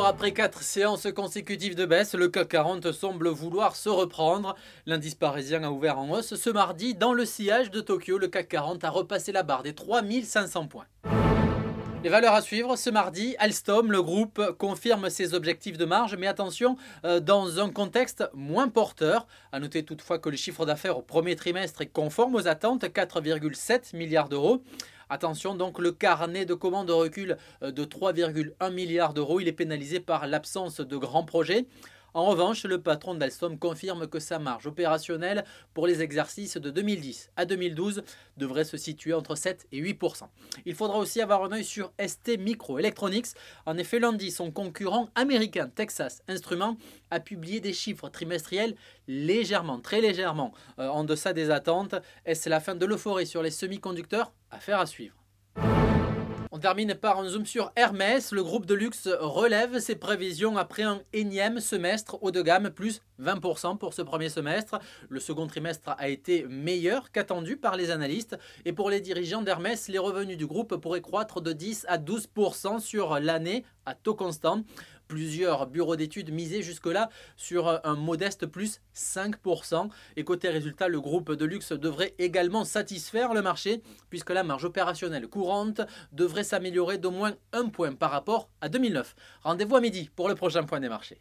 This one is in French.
après 4 séances consécutives de baisse, le CAC 40 semble vouloir se reprendre. L'indice parisien a ouvert en hausse ce mardi. Dans le sillage de Tokyo, le CAC 40 a repassé la barre des 3500 points. Les valeurs à suivre ce mardi, Alstom, le groupe confirme ses objectifs de marge, mais attention, dans un contexte moins porteur. A noter toutefois que le chiffre d'affaires au premier trimestre est conforme aux attentes, 4,7 milliards d'euros. Attention donc, le carnet de commandes recule de 3,1 milliards d'euros. Il est pénalisé par l'absence de grands projets. En revanche, le patron d'Alstom confirme que sa marge opérationnelle pour les exercices de 2010 à 2012 devrait se situer entre 7 et 8%. Il faudra aussi avoir un œil sur STMicroelectronics. En effet, lundi, son concurrent américain Texas Instruments a publié des chiffres trimestriels légèrement, très légèrement en deçà des attentes. Est-ce la fin de l'euphorie sur les semi-conducteurs? Affaire à suivre. On termine par un zoom sur Hermès. Le groupe de luxe relève ses prévisions après un énième semestre haut de gamme, plus 20% pour ce premier semestre. Le second trimestre a été meilleur qu'attendu par les analystes. Et pour les dirigeants d'Hermès, les revenus du groupe pourraient croître de 10 à 12% sur l'année à taux constant. Plusieurs bureaux d'études misaient jusque-là sur un modeste plus 5%. Et côté résultat, le groupe de luxe devrait également satisfaire le marché puisque la marge opérationnelle courante devrait s'améliorer d'au moins 1 point par rapport à 2009. Rendez-vous à midi pour le prochain point des marchés.